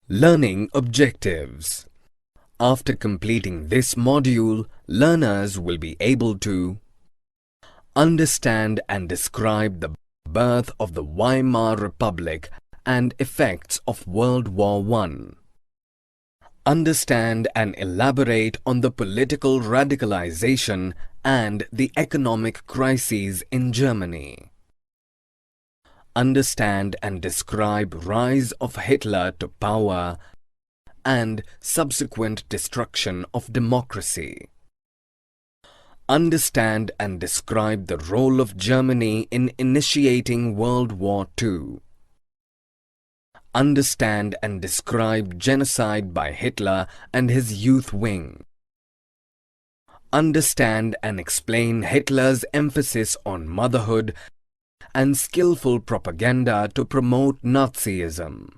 Learning objectives. After completing this module, learners will be able to understand and describe the birth of the Weimar Republic and effects of World War I. Understand and elaborate on the political radicalization and the economic crises in Germany. Understand and describe rise of Hitler to power and subsequent destruction of democracy. Understand and describe the role of Germany in initiating World War II. Understand and describe genocide by Hitler and his youth wing. Understand and explain Hitler's emphasis on motherhood and skillful propaganda to promote Nazism.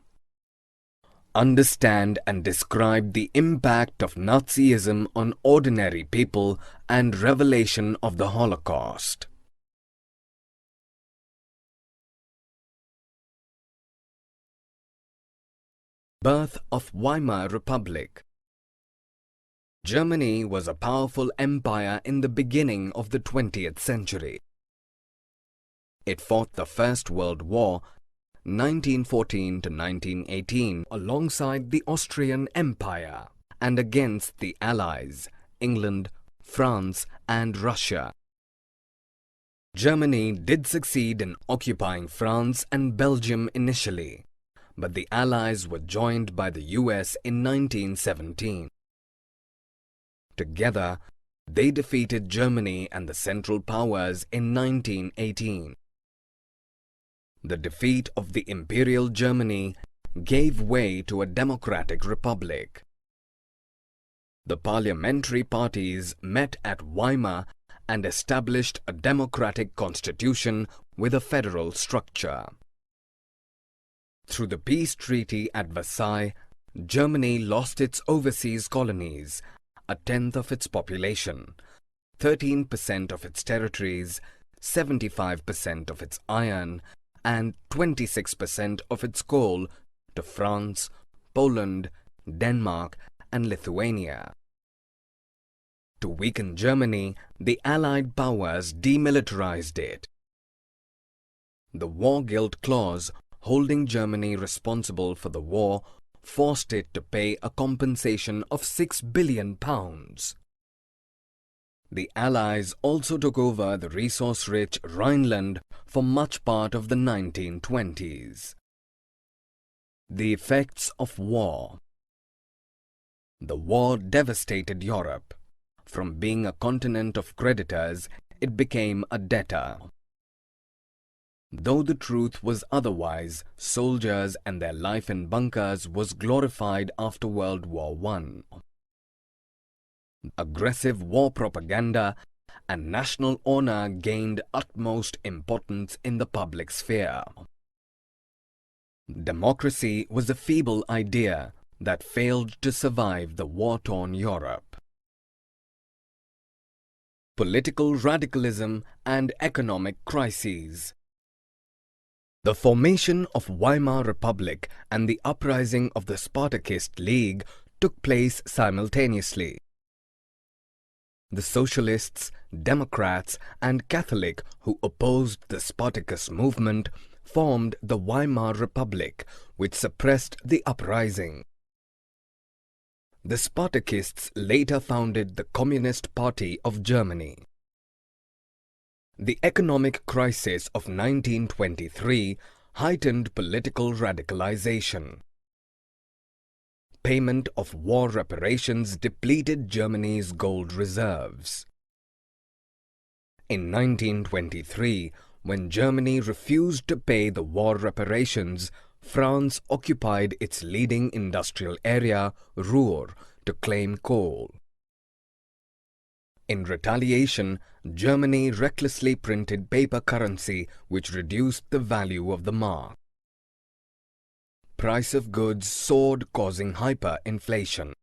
Understand and describe the impact of Nazism on ordinary people and revelation of the Holocaust. Birth of Weimar Republic. Germany was a powerful empire in the beginning of the 20th century. It fought the First World War, 1914 to 1918, alongside the Austrian Empire and against the Allies, England, France and Russia. Germany did succeed in occupying France and Belgium initially, but the Allies were joined by the US in 1917. Together, they defeated Germany and the Central Powers in 1918. The defeat of the Imperial Germany gave way to a democratic republic. The parliamentary parties met at Weimar and established a democratic constitution with a federal structure. Through the peace treaty at Versailles, Germany lost its overseas colonies, a tenth of its population, 13% of its territories, 75% of its iron, and 26% of its coal to France, Poland, Denmark, and Lithuania. To weaken Germany, the Allied powers demilitarized it. The War Guilt Clause, holding Germany responsible for the war, forced it to pay a compensation of £6 billion. The Allies also took over the resource-rich Rhineland for much part of the 1920s. The effects of war. The war devastated Europe. From being a continent of creditors, it became a debtor. Though the truth was otherwise, soldiers and their life in bunkers was glorified after World War I. Aggressive war propaganda and national honor gained utmost importance in the public sphere. Democracy was a feeble idea that failed to survive the war-torn Europe. Political radicalism and economic crises. The formation of Weimar Republic and the uprising of the Spartacist League took place simultaneously. The Socialists, Democrats and Catholic who opposed the Spartacus movement formed the Weimar Republic, which suppressed the uprising. The Spartakists later founded the Communist Party of Germany. The economic crisis of 1923 heightened political radicalization. Payment of war reparations depleted Germany's gold reserves. In 1923, when Germany refused to pay the war reparations, France occupied its leading industrial area, Ruhr, to claim coal. In retaliation, Germany recklessly printed paper currency which reduced the value of the mark. Price of goods soared, causing hyperinflation.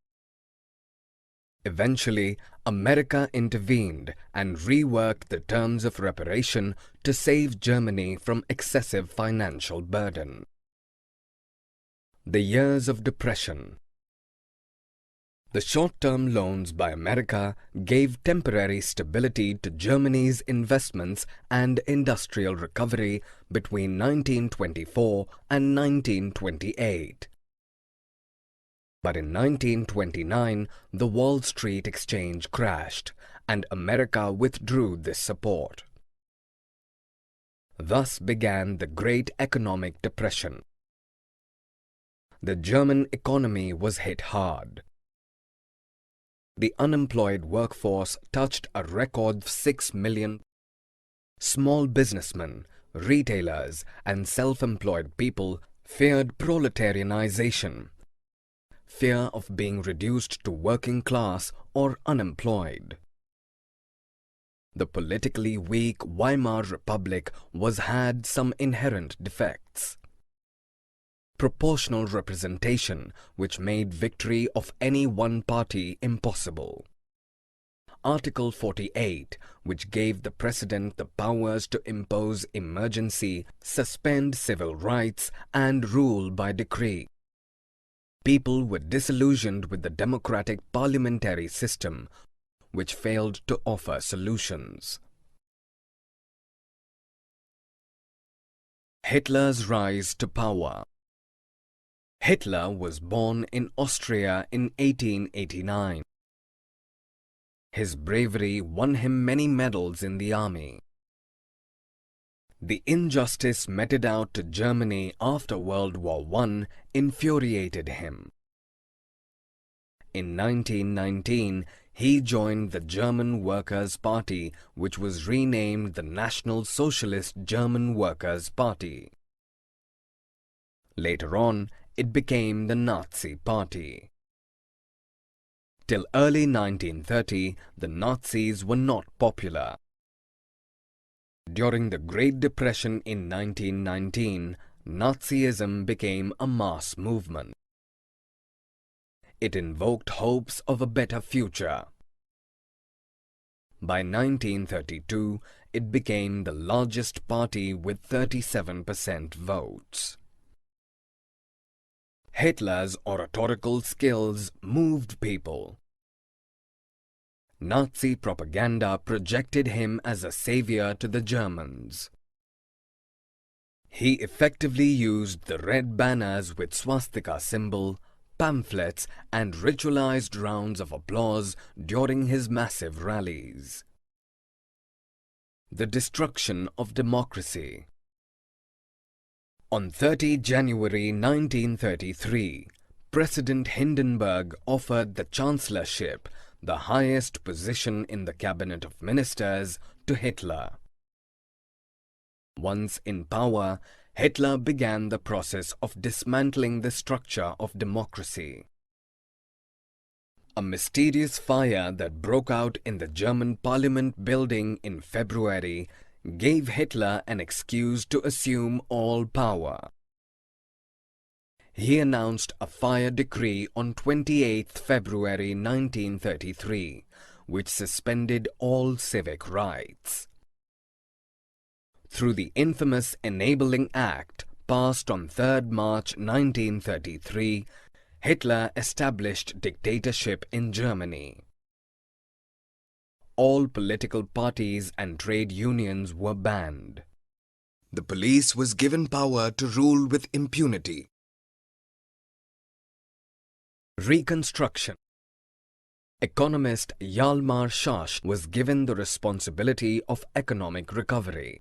Eventually, America intervened and reworked the terms of reparation to save Germany from excessive financial burden. The years of depression. The short-term loans by America gave temporary stability to Germany's investments and industrial recovery between 1924 and 1928. But in 1929, the Wall Street exchange crashed, and America withdrew this support. Thus began the Great Economic Depression. The German economy was hit hard. The unemployed workforce touched a record 6 million. Small businessmen, retailers, and self-employed people feared proletarianization, fear of being reduced to working class or unemployed. The politically weak Weimar Republic had some inherent defects. Proportional representation, which made victory of any one party impossible. Article 48, which gave the President the powers to impose emergency, suspend civil rights, and rule by decree. People were disillusioned with the democratic parliamentary system, which failed to offer solutions. Hitler's rise to power. Hitler was born in Austria in 1889. His bravery won him many medals in the army. The injustice meted out to Germany after World War I infuriated him. In 1919, he joined the German Workers' Party, which was renamed the National Socialist German Workers' Party. Later on, it became the Nazi Party. Till early 1930, the Nazis were not popular. During the Great Depression in 1919, Nazism became a mass movement. It invoked hopes of a better future. By 1932, it became the largest party with 37% votes. Hitler's oratorical skills moved people. Nazi propaganda projected him as a savior to the Germans. He effectively used the red banners with swastika symbol, pamphlets, and ritualized rounds of applause during his massive rallies. The destruction of democracy. On 30 January 1933, President Hindenburg offered the chancellorship, the highest position in the cabinet of ministers, to Hitler. Once in power, Hitler began the process of dismantling the structure of democracy. A mysterious fire that broke out in the German Parliament building in February gave Hitler an excuse to assume all power. He announced a fire decree on 28 February 1933, which suspended all civic rights. Through the infamous Enabling Act, passed on 3 March 1933, Hitler established dictatorship in Germany. All political parties and trade unions were banned. The police was given power to rule with impunity. Reconstruction. Economist Hjalmar Schacht was given the responsibility of economic recovery.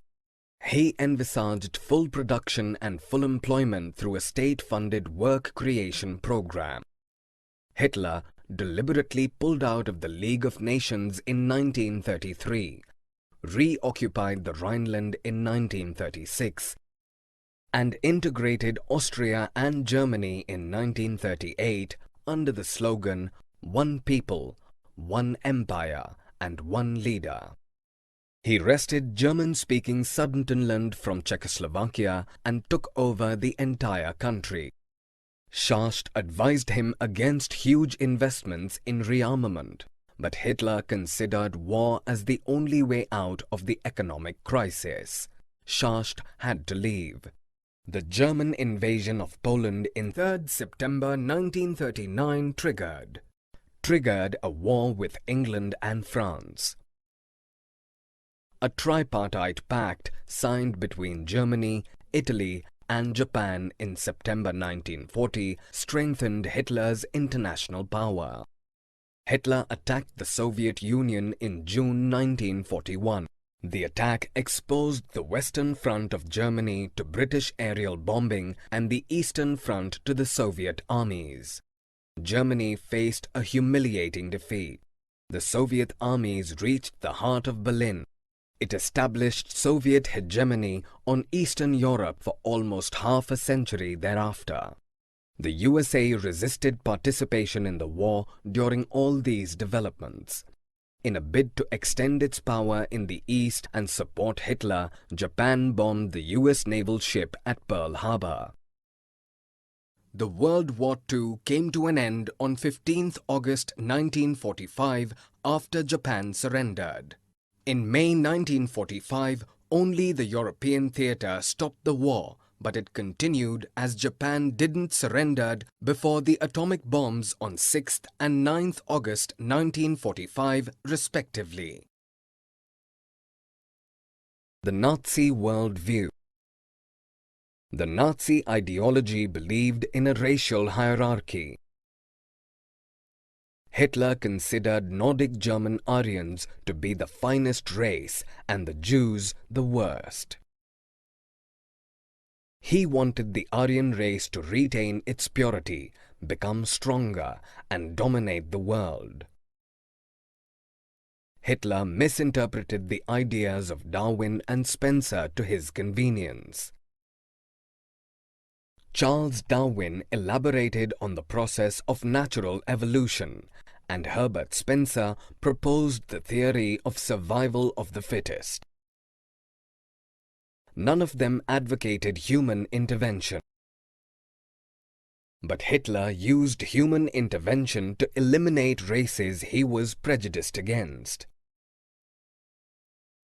He envisaged full production and full employment through a state-funded work creation program. Hitler deliberately pulled out of the League of Nations in 1933, reoccupied the Rhineland in 1936, and integrated Austria and Germany in 1938 under the slogan, "One people, one empire, and one leader." He wrested German-speaking Sudetenland from Czechoslovakia and took over the entire country. Schacht advised him against huge investments in rearmament, but Hitler considered war as the only way out of the economic crisis. Schacht had to leave. The German invasion of Poland in 3rd September 1939 triggered a war with England and France. A tripartite pact signed between Germany, Italy, and Japan in September 1940 strengthened Hitler's international power. Hitler attacked the Soviet Union in June 1941. The attack exposed the Western Front of Germany to British aerial bombing and the Eastern Front to the Soviet armies. Germany faced a humiliating defeat. The Soviet armies reached the heart of Berlin. It established Soviet hegemony on Eastern Europe for almost half a century thereafter. The USA resisted participation in the war during all these developments. In a bid to extend its power in the East and support Hitler, Japan bombed the US naval ship at Pearl Harbor. The World War II came to an end on 15th August 1945 after Japan surrendered. In May 1945, only the European theatre stopped the war, but it continued as Japan didn't surrender before the atomic bombs on 6th and 9th August 1945 respectively. The Nazi worldview. The Nazi ideology believed in a racial hierarchy. Hitler considered Nordic German Aryans to be the finest race and the Jews the worst. He wanted the Aryan race to retain its purity, become stronger, and dominate the world. Hitler misinterpreted the ideas of Darwin and Spencer to his convenience. Charles Darwin elaborated on the process of natural evolution, and Herbert Spencer proposed the theory of survival of the fittest. None of them advocated human intervention. But Hitler used human intervention to eliminate races he was prejudiced against.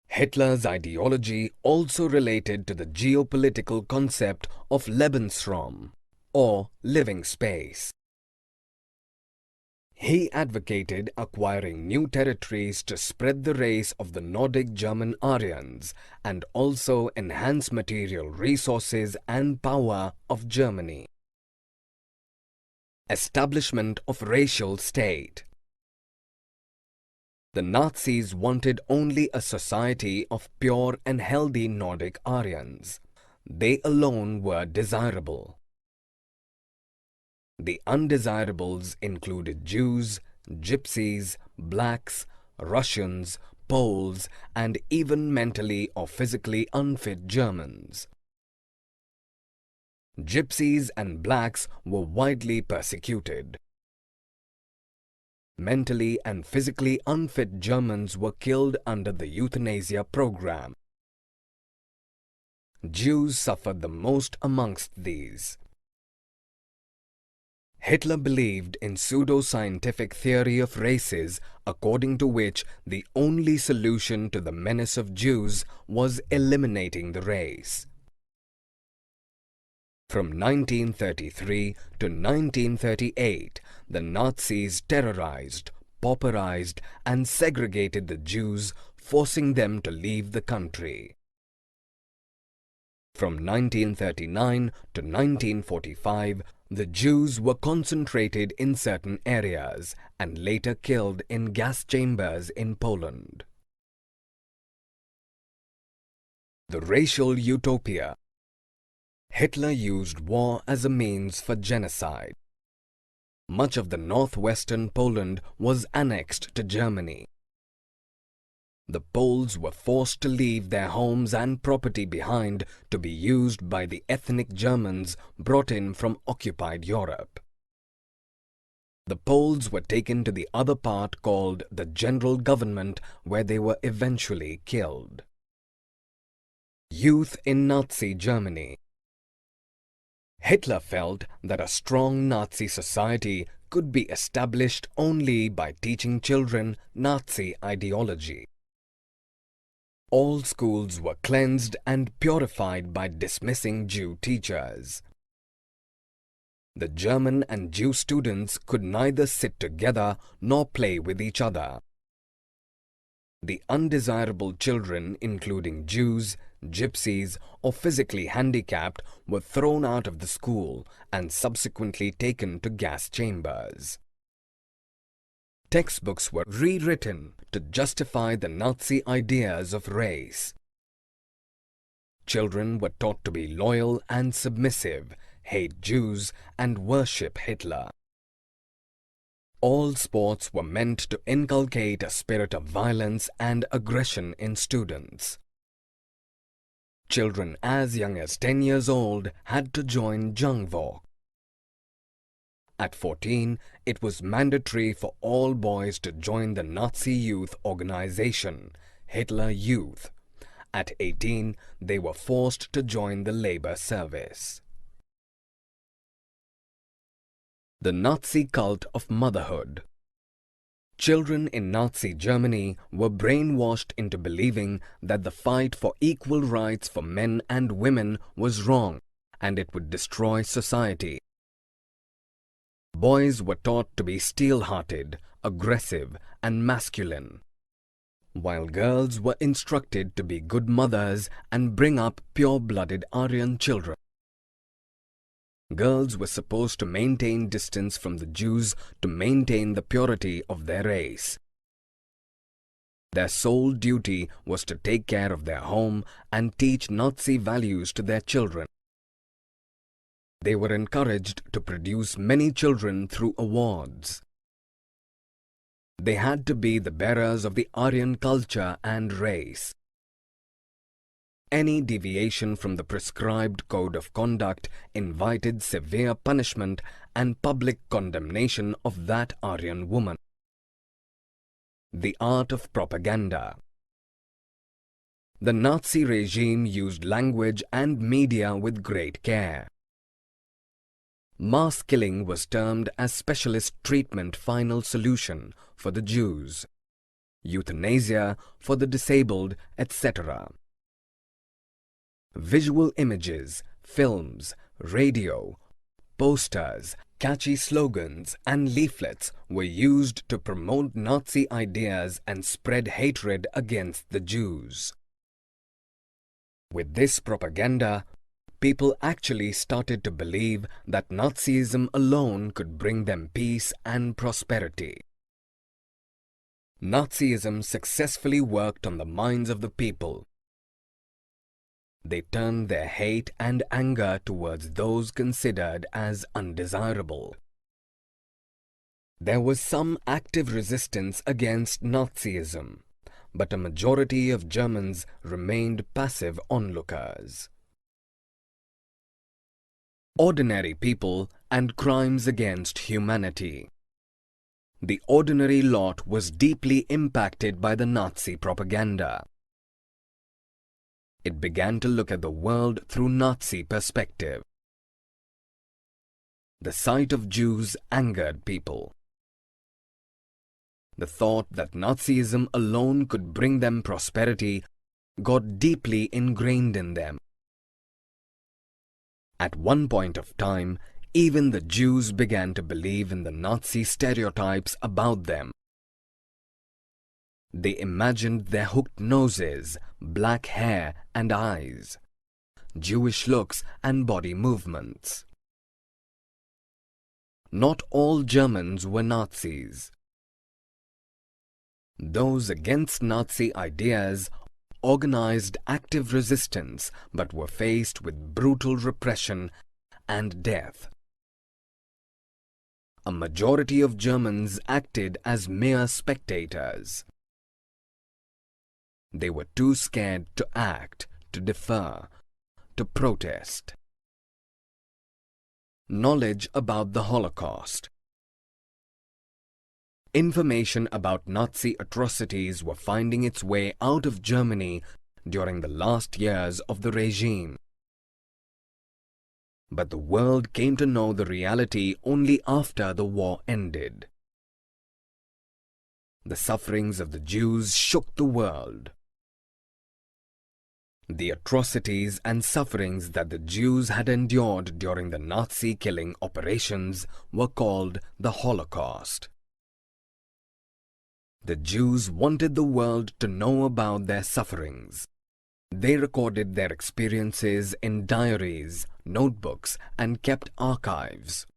Hitler's ideology also related to the geopolitical concept of Lebensraum, or living space. He advocated acquiring new territories to spread the race of the Nordic German Aryans and also enhance material resources and power of Germany. Establishment of racial state. The Nazis wanted only a society of pure and healthy Nordic Aryans. They alone were desirable. The undesirables included Jews, Gypsies, blacks, Russians, Poles, and even mentally or physically unfit Germans. Gypsies and blacks were widely persecuted. Mentally and physically unfit Germans were killed under the euthanasia program. Jews suffered the most amongst these. Hitler believed in pseudo-scientific theory of races, according to which the only solution to the menace of Jews was eliminating the race. From 1933 to 1938, the Nazis terrorized, pauperized, and segregated the Jews, forcing them to leave the country. From 1939 to 1945, the Jews were concentrated in certain areas and later killed in gas chambers in Poland. The racial utopia. Hitler used war as a means for genocide. Much of the northwestern Poland was annexed to Germany. The Poles were forced to leave their homes and property behind to be used by the ethnic Germans brought in from occupied Europe. The Poles were taken to the other part called the General Government, where they were eventually killed. Youth in Nazi Germany. Hitler felt that a strong Nazi society could be established only by teaching children Nazi ideology. All schools were cleansed and purified by dismissing Jew teachers. The German and Jew students could neither sit together nor play with each other. The undesirable children, including Jews, gypsies, or physically handicapped, were thrown out of the school and subsequently taken to gas chambers. Textbooks were rewritten to justify the Nazi ideas of race. Children were taught to be loyal and submissive, hate Jews, and worship Hitler. All sports were meant to inculcate a spirit of violence and aggression in students. Children as young as 10 years old had to join Jungvolk. At 14, it was mandatory for all boys to join the Nazi youth organization, Hitler Youth. At 18, they were forced to join the labor service. The Nazi cult of motherhood. Children in Nazi Germany were brainwashed into believing that the fight for equal rights for men and women was wrong and it would destroy society. Boys were taught to be steel-hearted, aggressive, and masculine, while girls were instructed to be good mothers and bring up pure-blooded Aryan children. Girls were supposed to maintain distance from the Jews to maintain the purity of their race. Their sole duty was to take care of their home and teach Nazi values to their children. They were encouraged to produce many children through awards. They had to be the bearers of the Aryan culture and race. Any deviation from the prescribed code of conduct invited severe punishment and public condemnation of that Aryan woman. The art of propaganda. The Nazi regime used language and media with great care. Mass killing was termed as specialist treatment final solution for the Jews, euthanasia for the disabled, etc. Visual images, films, radio, posters, catchy slogans and leaflets were used to promote Nazi ideas and spread hatred against the Jews. With this propaganda, people actually started to believe that Nazism alone could bring them peace and prosperity. Nazism successfully worked on the minds of the people. They turned their hate and anger towards those considered as undesirable. There was some active resistance against Nazism, but a majority of Germans remained passive onlookers. Ordinary people and crimes against humanity. The ordinary lot was deeply impacted by the Nazi propaganda. It began to look at the world through Nazi perspective. The sight of Jews angered people. The thought that Nazism alone could bring them prosperity got deeply ingrained in them. At one point of time, even the Jews began to believe in the Nazi stereotypes about them. They imagined their hooked noses, black hair and eyes, Jewish looks and body movements. Not all Germans were Nazis. Those against Nazi ideas organized active resistance but were faced with brutal repression and death. A majority of Germans acted as mere spectators. They were too scared to act, to defer, to protest. Knowledge about the Holocaust. Information about Nazi atrocities were finding its way out of Germany during the last years of the regime. But the world came to know the reality only after the war ended. The sufferings of the Jews shook the world. The atrocities and sufferings that the Jews had endured during the Nazi killing operations were called the Holocaust. The Jews wanted the world to know about their sufferings. They recorded their experiences in diaries, notebooks, and kept archives.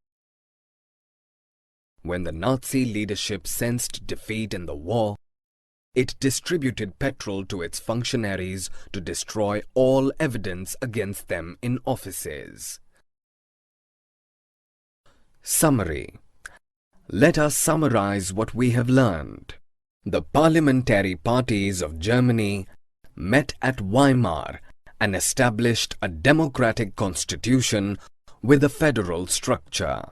When the Nazi leadership sensed defeat in the war, it distributed petrol to its functionaries to destroy all evidence against them in offices. Summary. Let us summarize what we have learned. The parliamentary parties of Germany met at Weimar and established a democratic constitution with a federal structure.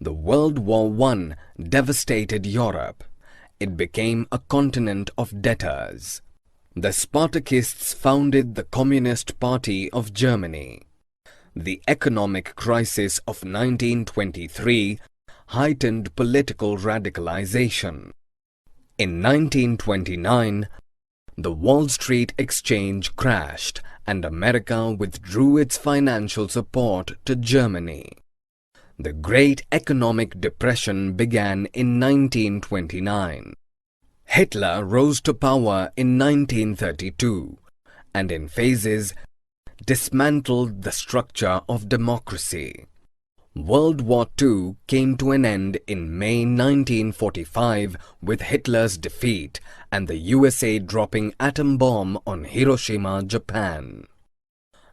The World War I devastated Europe. It became a continent of debtors. The Spartakists founded the Communist Party of Germany. The economic crisis of 1923 heightened political radicalization. In 1929, the Wall Street Exchange crashed and America withdrew its financial support to Germany. The Great Economic Depression began in 1929. Hitler rose to power in 1932 and in phases dismantled the structure of democracy. World War II came to an end in May 1945 with Hitler's defeat and the USA dropping atom bomb on Hiroshima, Japan.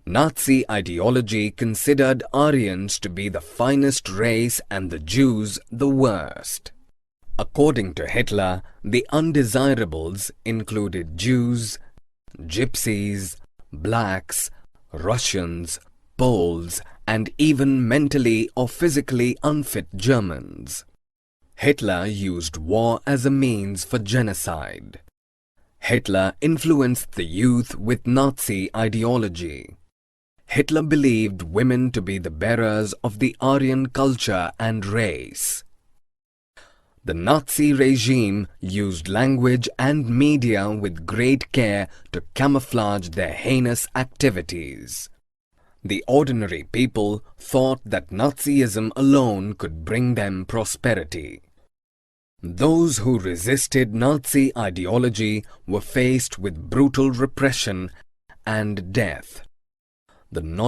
Nazi ideology considered Aryans to be the finest race and the Jews the worst. According to Hitler, the undesirables included Jews, Gypsies, blacks, Russians, Poles, and even mentally or physically unfit Germans. Hitler used war as a means for genocide. Hitler influenced the youth with Nazi ideology. Hitler believed women to be the bearers of the Aryan culture and race. The Nazi regime used language and media with great care to camouflage their heinous activities. The ordinary people thought that Nazism alone could bring them prosperity. Those who resisted Nazi ideology were faced with brutal repression and death. The knowledge